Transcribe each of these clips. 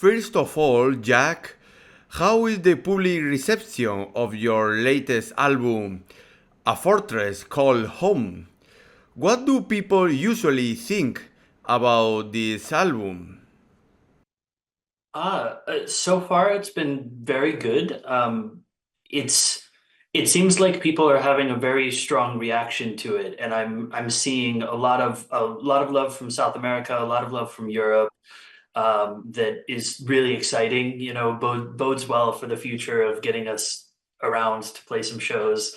First of all, Jack, how is the public reception of your latest album, A Fortress Called Home? What do people usually think about this album? So far it's been very good. It's it seems like people are having a very strong reaction to it, and I'm seeing a lot of love from South America, a lot of love from Europe. That is really exciting. Bodes well for the future of getting us around to play some shows.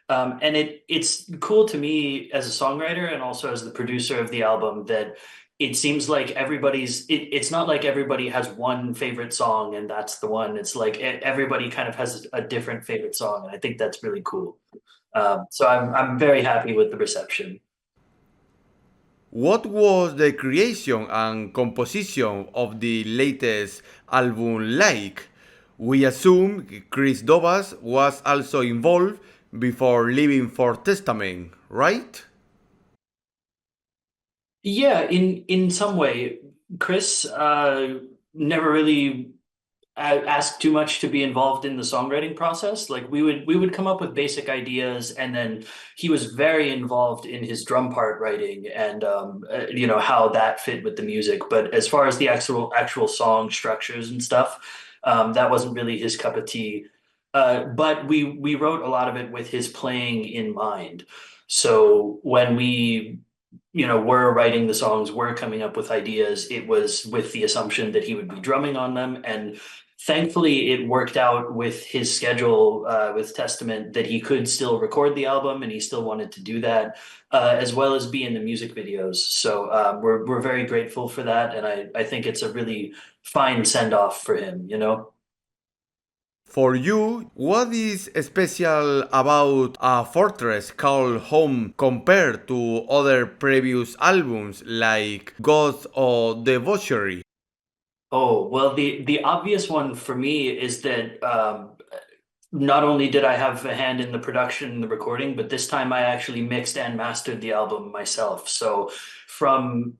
And it's cool to me as a songwriter and also as the producer of the album that it seems like it's not like everybody has one favorite song and that's the one. It's like everybody kind of has a different favorite song, and I think that's really cool. So I'm very happy with the reception. What was the creation and composition of the latest album like? We assume Chris Dobas was also involved before leaving for Testament, right? Yeah, in some way, Chris never really asked too much to be involved in the songwriting process. Like we would come up with basic ideas, and then he was very involved in his drum part writing and how that fit with the music. But as far as the actual song structures and stuff, that wasn't really his cup of tea. But we wrote a lot of it with his playing in mind. So when we're writing the songs, we're coming up with ideas. It was with the assumption that he would be drumming on them. And thankfully, it worked out with his schedule with Testament that he could still record the album and he still wanted to do that, as well as be in the music videos. So we're very grateful for that. And I think it's a really fine send off for him. For you, what is special about A Fortress Called Home compared to other previous albums like Ghost or Debauchery? Oh, well, the obvious one for me is that not only did I have a hand in the production and the recording, but this time I actually mixed and mastered the album myself. So from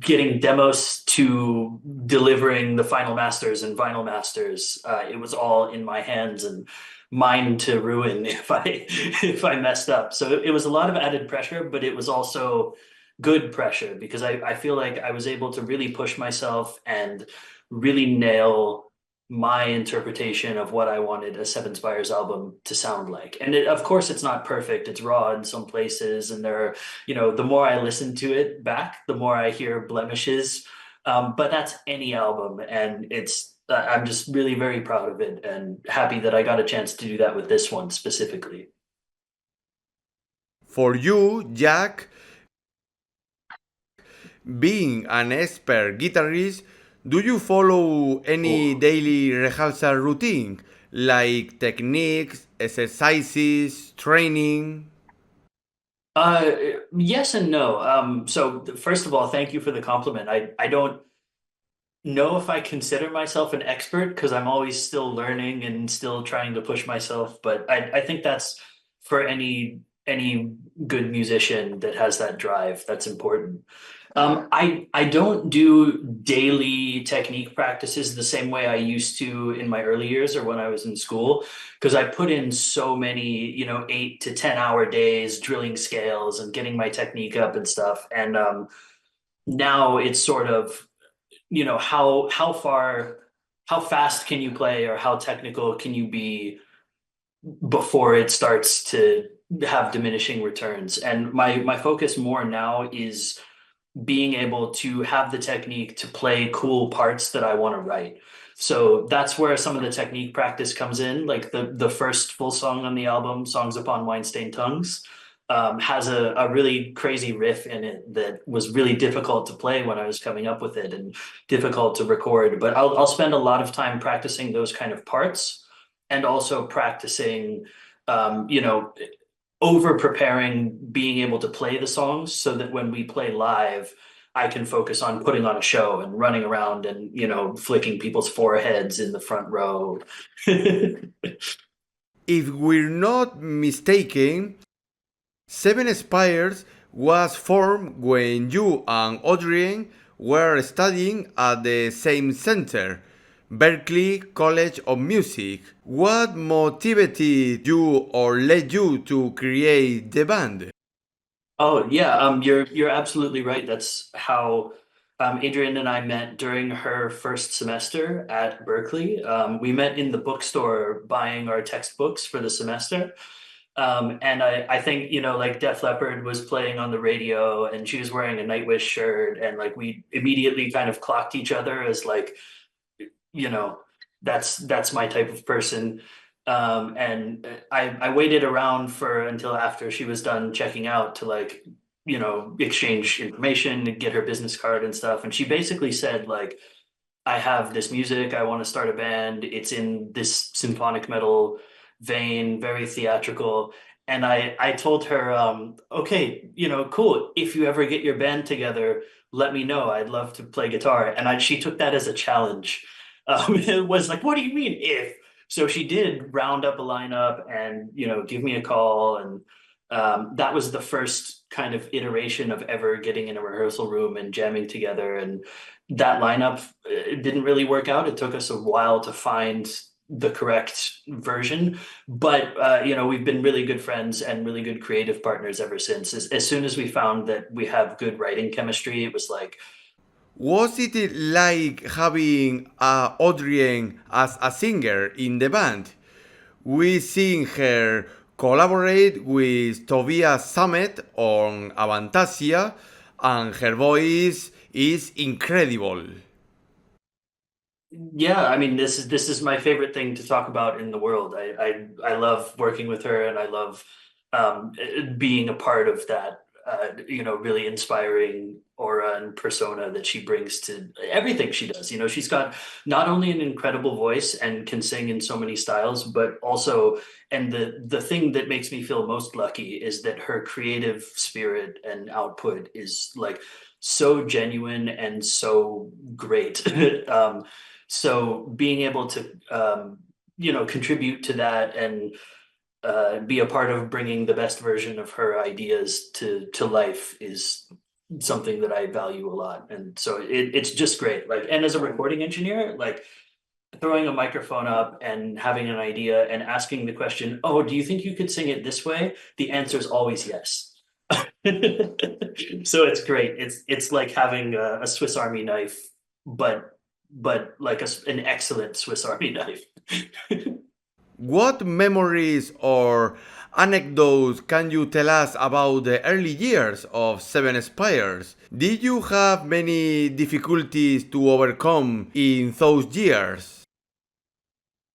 getting demos to delivering the final masters and vinyl masters, it was all in my hands and mine to ruin if I if I messed up. So it was a lot of added pressure, but it was also good pressure because I feel like I was able to really push myself and really nail my interpretation of what I wanted a Seven Spires album to sound like. And of course, it's not perfect. It's raw in some places. And the more I listen to it back, the more I hear blemishes. But that's any album. And I'm just really very proud of it and happy that I got a chance to do that with this one specifically. For you, Jack, being an expert guitarist, do you follow any Oh. daily rehearsal routine, like techniques, exercises, training? Uh, yes and no. So first of all, thank you for the compliment. I don't know if I consider myself an expert because I'm always still learning and still trying to push myself, but I think that's for any good musician that has that drive. That's important. I don't do daily technique practices the same way I used to in my early years or when I was in school, because I put in so many, 8 to 10 hour days drilling scales and getting my technique up and stuff. And now it's sort of, how fast can you play or how technical can you be before it starts to have diminishing returns. And my focus more now is being able to have the technique to play cool parts that I want to write. So that's where some of the technique practice comes in. Like the first full song on the album, Songs Upon Wine-Stained Tongues, has a really crazy riff in it that was really difficult to play when I was coming up with it and difficult to record. But I'll spend a lot of time practicing those kind of parts and also practicing, over preparing being able to play the songs so that when we play live, I can focus on putting on a show and running around and, flicking people's foreheads in the front row. If we're not mistaken, Seven Spires was formed when you and Adrien were studying at the same center. Berklee College of Music. What motivated you or led you to create the band? Oh yeah, you're absolutely right. That's how Adrienne and I met during her first semester at Berkeley. We met in the bookstore buying our textbooks for the semester. And I think, like Def Leppard was playing on the radio and she was wearing a Nightwish shirt, and like we immediately kind of clocked each other as like, you know, that's my type of person. And I waited around for until after she was done checking out to like, exchange information and get her business card and stuff. And she basically said like, I have this music, I want to start a band. It's in this symphonic metal vein, very theatrical. And I told her, okay, cool. If you ever get your band together, let me know. I'd love to play guitar. And she took that as a challenge. It was like, what do you mean if? So she did round up a lineup and, give me a call. And that was the first kind of iteration of ever getting in a rehearsal room and jamming together. And that lineup, it didn't really work out. It took us a while to find the correct version, but we've been really good friends and really good creative partners ever since. As soon as we found that we have good writing chemistry, it was like, Was it like having Audrien as a singer in the band? We seen her collaborate with Tobias Sammet on Avantasia, and her voice is incredible. yeah, I mean, this is my favorite thing to talk about in the world. I love working with her, and I love being a part of that. Really inspiring aura and persona that she brings to everything she does. She's got not only an incredible voice and can sing in so many styles, but also, and the thing that makes me feel most lucky is that her creative spirit and output is like so genuine and so great. So being able to contribute to that and be a part of bringing the best version of her ideas to life is something that I value a lot. And so it's just great. Like, and as a recording engineer, like throwing a microphone up and having an idea and asking the question, oh, do you think you could sing it this way? The answer is always yes. So it's great. It's like having a Swiss Army knife, but like an excellent Swiss Army knife. What memories or anecdotes can you tell us about the early years of Seven Spires? Did you have many difficulties to overcome in those years?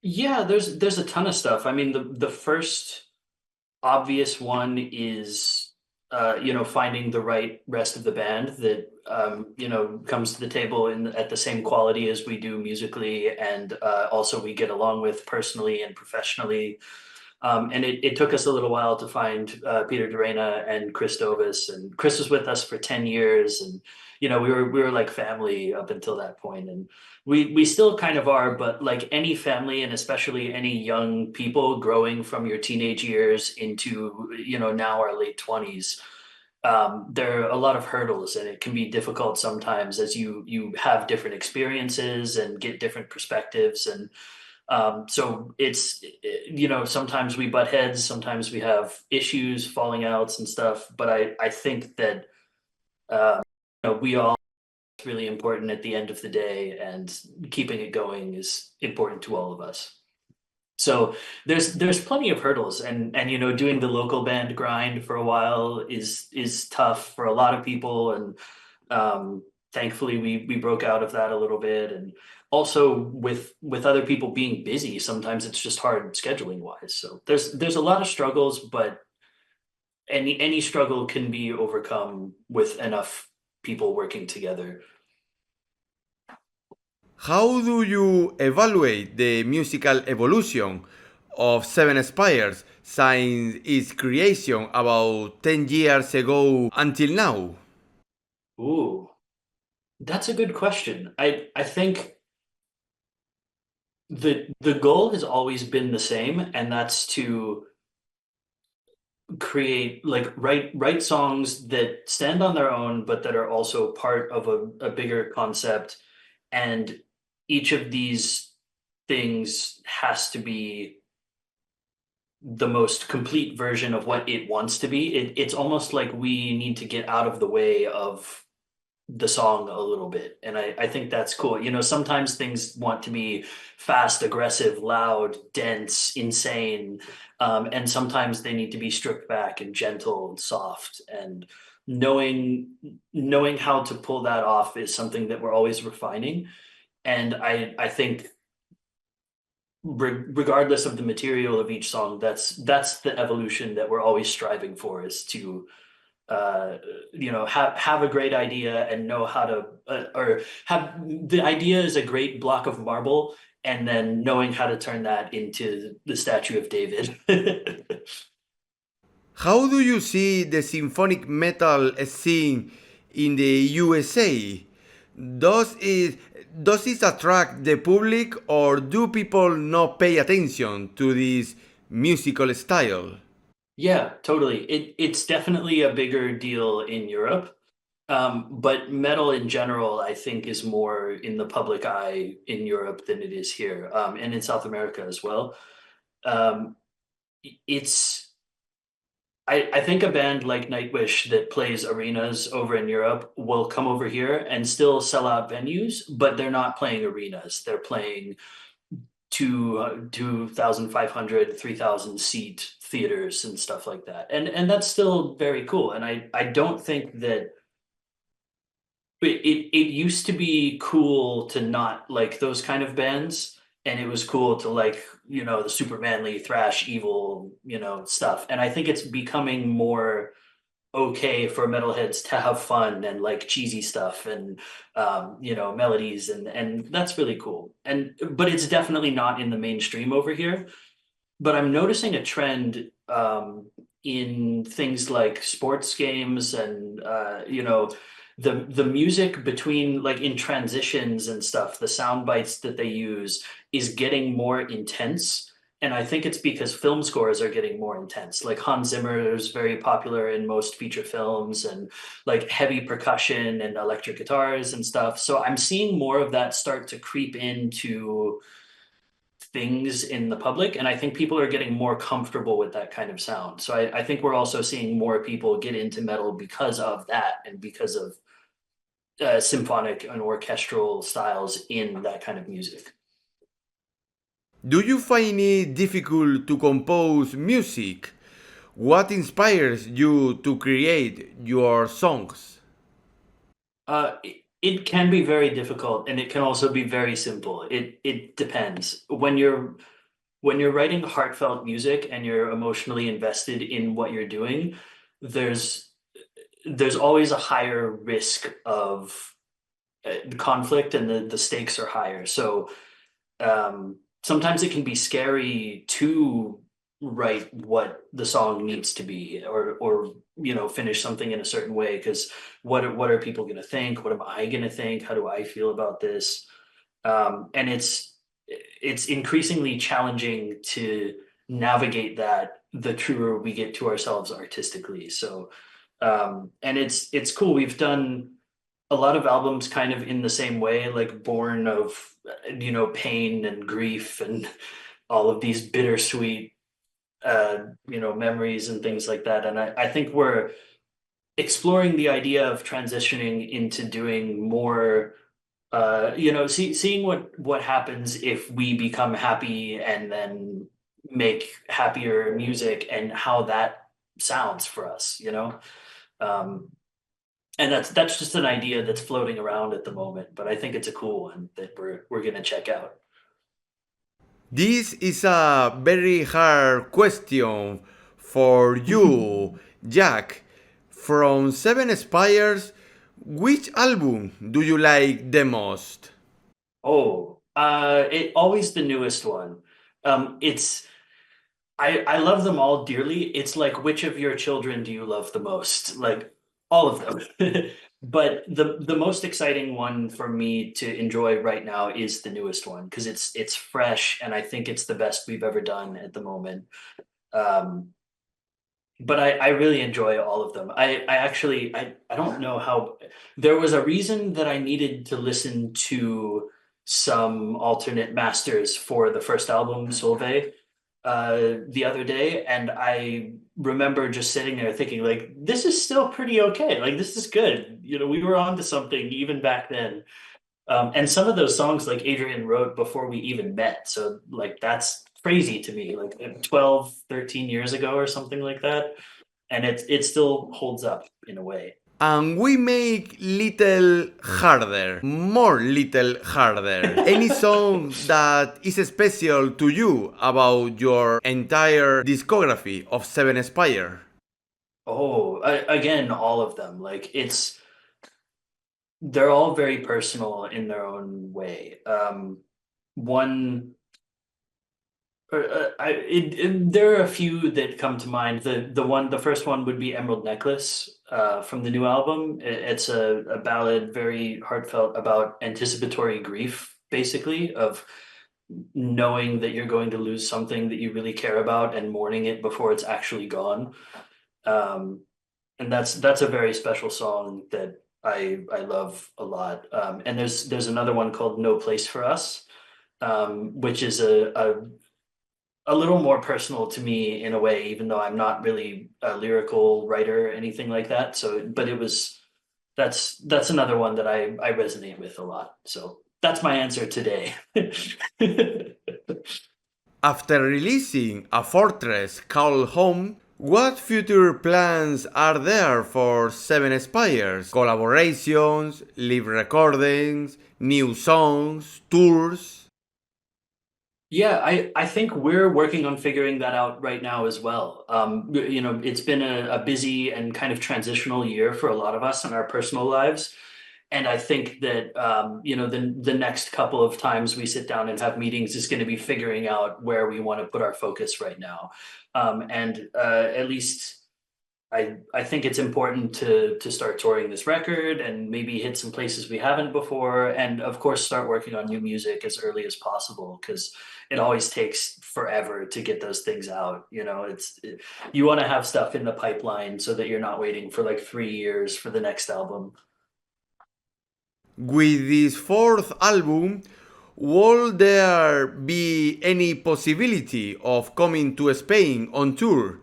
Yeah, there's a ton of stuff. I mean, the first obvious one is finding the right rest of the band that comes to the table at the same quality as we do musically, and also we get along with personally and professionally. And it took us a little while to find Peter Dorena and Chris Dovis, and Chris was with us for 10 years, and we were like family up until that point, and we still kind of are, but like any family, and especially any young people growing from your teenage years into now our late 20s, there are a lot of hurdles, and it can be difficult sometimes as you have different experiences and get different perspectives. And so it's, sometimes we butt heads, sometimes we have issues, falling outs and stuff. But I think that, we all, it's really important at the end of the day, and keeping it going is important to all of us. So there's plenty of hurdles, and doing the local band grind for a while is tough for a lot of people, and thankfully we broke out of that a little bit. And also with other people being busy, sometimes it's just hard scheduling wise. So there's a lot of struggles, but any struggle can be overcome with enough people working together. How do you evaluate the musical evolution of Seven Spires since its creation about 10 years ago until now? Ooh, that's a good question. I think the goal has always been the same, and that's to create, like, write songs that stand on their own but that are also part of a bigger concept, and each of these things has to be the most complete version of what it wants to be. It's almost like we need to get out of the way of the song a little bit. And I think that's cool. You know, sometimes things want to be fast, aggressive, loud, dense, insane. And sometimes they need to be stripped back and gentle and soft. And knowing knowing how to pull that off is something that we're always refining. And I think regardless of the material of each song, that's the evolution that we're always striving for, is to have a great idea and know how to or have the idea is a great block of marble, and then knowing how to turn that into the statue of David. How do you see the symphonic metal scene in the USA? Does it does it attract the public, or do people not pay attention to this musical style? Yeah, totally. It's definitely a bigger deal in Europe. But metal in general, I think, is more in the public eye in Europe than it is here, and in South America as well. Um, it's I think a band like Nightwish that plays arenas over in Europe will come over here and still sell out venues, but they're not playing arenas. They're playing 2,500, 3,000 seat theaters and stuff like that. And that's still very cool. And I don't think that it used to be cool to not like those kind of bands, and it was cool to like, the super manly thrash evil, stuff. And I think it's becoming more okay for metalheads to have fun and like cheesy stuff and melodies, and that's really cool. And but it's definitely not in the mainstream over here. But I'm noticing a trend in things like sports games and the music between, like, in transitions and stuff, the sound bites that they use is getting more intense. And I think it's because film scores are getting more intense. Like Hans Zimmer is very popular in most feature films, and like heavy percussion and electric guitars and stuff. So I'm seeing more of that start to creep into things in the public, and I think people are getting more comfortable with that kind of sound. So I think we're also seeing more people get into metal because of that, and because of symphonic and orchestral styles in that kind of music. Do you find it difficult to compose music? What inspires you to create your songs? It can be very difficult, and it can also be very simple. It depends. When you're writing heartfelt music and you're emotionally invested in what you're doing, there's there's always a higher risk of conflict, and the stakes are higher. So sometimes it can be scary to write what the song needs to be, or finish something in a certain way, because what are people going to think? What am I going to think? How do I feel about this? And it's increasingly challenging to navigate that the truer we get to ourselves artistically. So and it's cool. We've done a lot of albums kind of in the same way, like born of pain and grief and all of these bittersweet memories and things like that. And I think we're exploring the idea of transitioning into doing more seeing what happens if we become happy and then make happier music, and how that sounds for us. um and that's just an idea that's floating around at the moment, but I think it's a cool one that we're gonna check out. This is a very hard question for you, Jack. From Seven Spires, which album do you like the most? Oh, it always the newest one. It's I love them all dearly. It's like, which of your children do you love the most? Like, all of them. But the most exciting one for me to enjoy right now is the newest one, because it's fresh, and I think it's the best we've ever done at the moment. Um, but I really enjoy all of them. I actually I don't know how, there was a reason that I needed to listen to some alternate masters for the first album, Solveig, the other day, and I remember just sitting there thinking, like, this is still pretty okay. Like, this is good. You know, we were onto something even back then. And some of those songs, like Adrian wrote before we even met. So, like, that's crazy to me. Like 12, 13 years ago or something like that. And it still holds up in a way. And we make little harder, more little harder. Any song that is special to you about your entire discography of Seven Spires? Oh, again, all of them. Like they're all very personal in their own way. One there are a few that come to mind. The first one would be Emerald Necklace from the new album. It's a ballad, very heartfelt about anticipatory grief, basically, of knowing that you're going to lose something that you really care about and mourning it before it's actually gone. Um, and that's a very special song that I love a lot. And there's another one called No Place for Us, which is a little more personal to me in a way, even though I'm not really a lyrical writer or anything like that. So, but that's another one that I resonate with a lot. So that's my answer today. After releasing A Fortress Called Home, what future plans are there for Seven Spires? Collaborations, live recordings, new songs, tours? Yeah, I think we're working on figuring that out right now as well. You know, it's been a busy and kind of transitional year for a lot of us in our personal lives. And I think that you know, the next couple of times we sit down and have meetings is going to be figuring out where we want to put our focus right now. And at least I think it's important to start touring this record and maybe hit some places we haven't before, and of course start working on new music as early as possible, because it always takes forever to get those things out. You know, you want to have stuff in the pipeline so that you're not waiting for like 3 years for the next album. With this fourth album, will there be any possibility of coming to Spain on tour?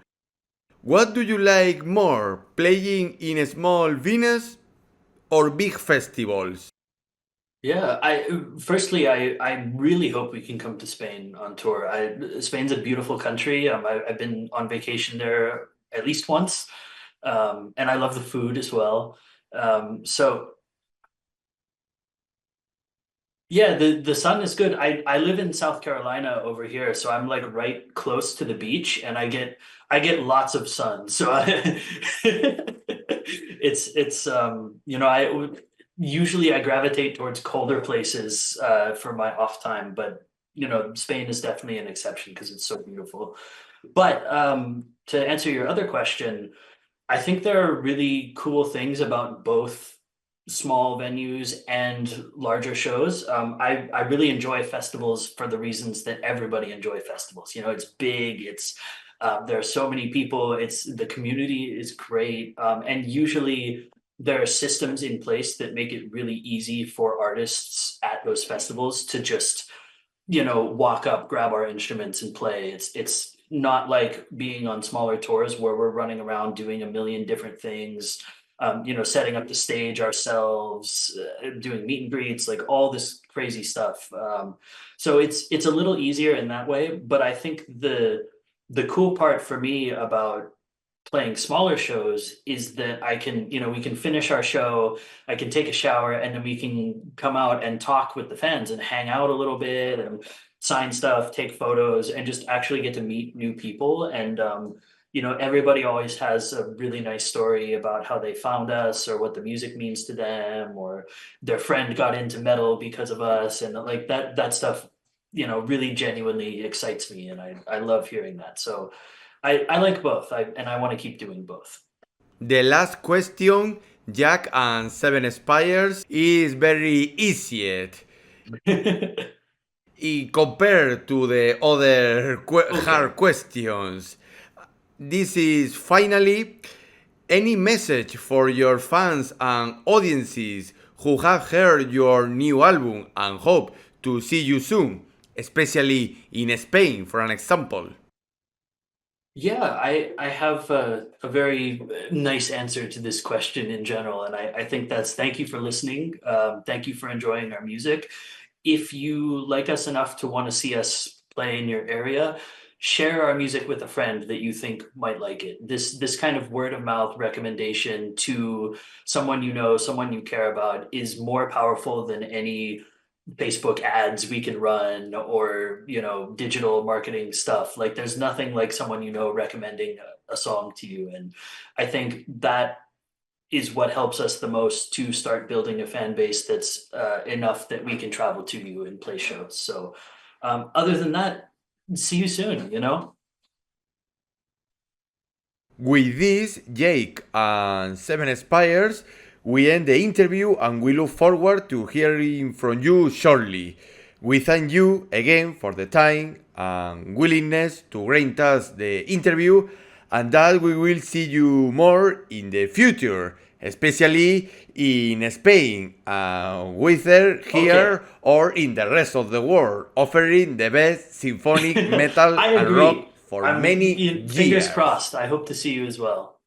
What do you like more, playing in small venues or big festivals? Yeah, I really hope we can come to Spain on tour. Spain's a beautiful country. I've been on vacation there at least once, and I love the food as well. So yeah, the sun is good. I live in South Carolina over here, so I'm like right close to the beach, and I get lots of sun. So it's you know, usually I gravitate towards colder places for my off time, but you know, Spain is definitely an exception because it's so beautiful. But to answer your other question, I think there are really cool things about both small venues and larger shows. I really enjoy festivals for the reasons that everybody enjoy festivals. You know, it's big. There are so many people. It's the community is great, and usually there are systems in place that make it really easy for artists at those festivals to just, you know, walk up, grab our instruments and play. It's not like being on smaller tours where we're running around doing a million different things, you know, setting up the stage ourselves, doing meet and greets, like all this crazy stuff. So it's a little easier in that way. But I think the cool part for me about playing smaller shows is that I can, you know, we can finish our show, I can take a shower, and then we can come out and talk with the fans and hang out a little bit and sign stuff, take photos, and just actually get to meet new people. And you know, everybody always has a really nice story about how they found us or what the music means to them, or their friend got into metal because of us, and like that stuff, you know, really genuinely excites me, and I love hearing that. So I like both, and I want to keep doing both. The last question, Jack and Seven Spires, is very easy compared to the other hard questions. This is finally any message for your fans and audiences who have heard your new album and hope to see you soon, especially in Spain, for an example? Yeah, I have a very nice answer to this question in general, and I think that's thank you for listening. Thank you for enjoying our music. If you like us enough to want to see us play in your area, share our music with a friend that you think might like it. This kind of word of mouth recommendation to someone you know, someone you care about is more powerful than any Facebook ads we can run or, digital marketing stuff. Like there's nothing like someone you know recommending a song to you. And I think that is what helps us the most to start building a fan base that's enough that we can travel to you and play shows. So other than that, see you soon. With this, Jake and Seven Spires, we end the interview and we look forward to hearing from you shortly. We thank you again for the time and willingness to grant us the interview, and that we will see you more in the future, especially in Spain, whether here Okay. or in the rest of the world, offering the best symphonic metal I and rock agree. for many Fingers years. crossed. I hope to see you as well.